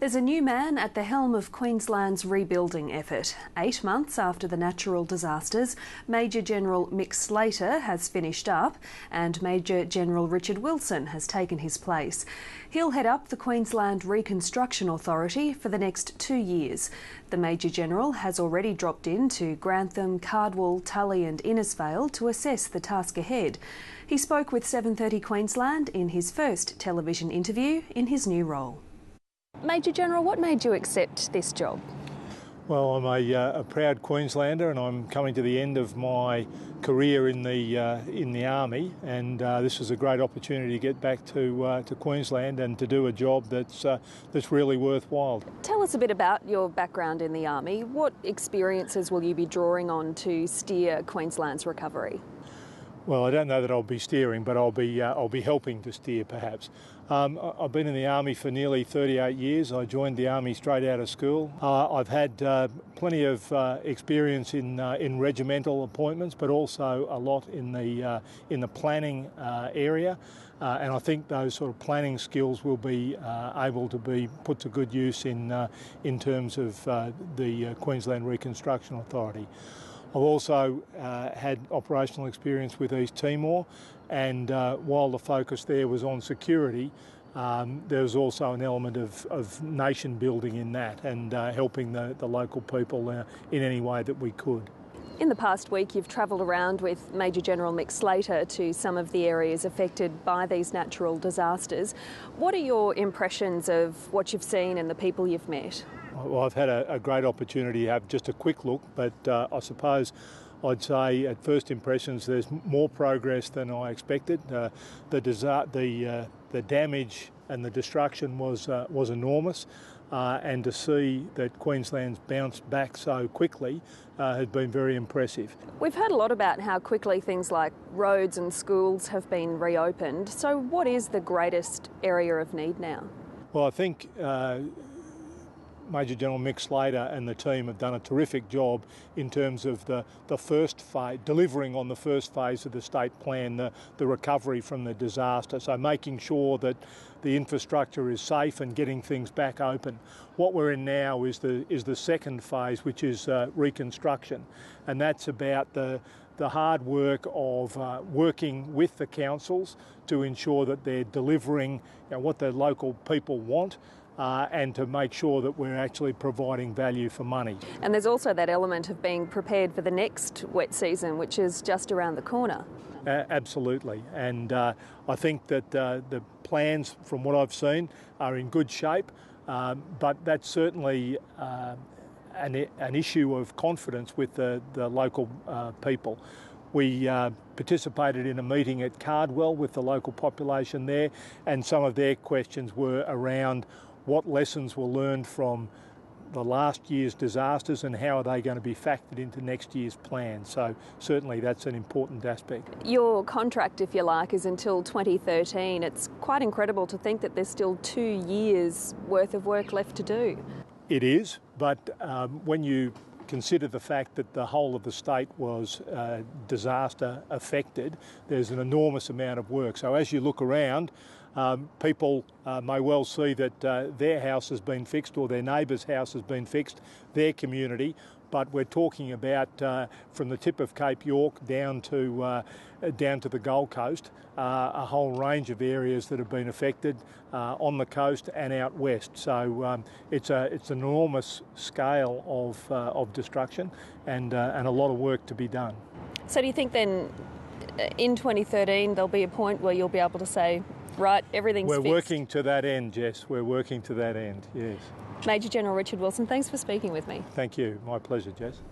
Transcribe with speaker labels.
Speaker 1: There's a new man at the helm of Queensland's rebuilding effort. 8 months after the natural disasters, Major General Mick Slater has finished up and Major General Richard Wilson has taken his place. He'll head up the Queensland Reconstruction Authority for the next 2 years. The Major General has already dropped into Grantham, Cardwell, Tully and Innisfail to assess the task ahead. He spoke with 7:30 Queensland in his first television interview in his new role. Major General, what made you accept this job?
Speaker 2: Well, I'm a proud Queenslander, and I'm coming to the end of my career in the army, and this is a great opportunity to get back to Queensland and to do a job that's really worthwhile.
Speaker 1: Tell us a bit about your background in the army. What experiences will you be drawing on to steer Queensland's recovery?
Speaker 2: Well, I don't know that I'll be steering, but I'll be helping to steer, perhaps. I've been in the Army for nearly 38 years. I joined the Army straight out of school. I've had plenty of experience in regimental appointments, but also a lot in the planning area. And I think those sort of planning skills will be able to be put to good use in terms of the Queensland Reconstruction Authority. I've also had operational experience with East Timor, and while the focus there was on security, there was also an element of nation building in that, and helping the local people in any way that we could.
Speaker 1: In the past week, you've travelled around with Major General Mick Slater to some of the areas affected by these natural disasters. What are your impressions of what you've seen and the people you've met?
Speaker 2: Well, I've had a great opportunity to have just a quick look, but I suppose I'd say at first impressions there's more progress than I expected. The damage and the destruction was enormous, and to see that Queensland's bounced back so quickly has been very impressive.
Speaker 1: We've heard a lot about how quickly things like roads and schools have been reopened. So what is the greatest area of need now?
Speaker 2: Well, I think Major General Mick Slater and the team have done a terrific job in terms of the first phase, delivering on the first phase of the state plan, the recovery from the disaster. So making sure that the infrastructure is safe and getting things back open. What we're in now is the second phase, which is reconstruction, and that's about the hard work of working with the councils to ensure that they're delivering what the local people want. And to make sure that we're actually providing value for money.
Speaker 1: And there's also that element of being prepared for the next wet season, which is just around the corner.
Speaker 2: Absolutely, and I think that the plans, from what I've seen, are in good shape, but that's certainly an issue of confidence with the local people. We participated in a meeting at Cardwell with the local population there, and some of their questions were around what lessons were learned from the last year's disasters and how are they going to be factored into next year's plan. So certainly that's an important aspect.
Speaker 1: Your contract, if you like, is until 2013. It's quite incredible to think that there's still 2 years worth of work left to do.
Speaker 2: It is, but when you consider the fact that the whole of the state was disaster affected, there's an enormous amount of work. So as you look around, people may well see that their house has been fixed or their neighbour's house has been fixed, their community, but we're talking about from the tip of Cape York down to the Gold Coast, a whole range of areas that have been affected on the coast and out west. So it's an enormous scale of destruction and a lot of work to be done.
Speaker 1: So do you think then in 2013 there'll be a point where you'll be able to say, right, everything's fixed?
Speaker 2: We're working to that end, Jess. We're working to that end, yes.
Speaker 1: Major General Richard Wilson, thanks for speaking with me.
Speaker 2: Thank you. My pleasure, Jess.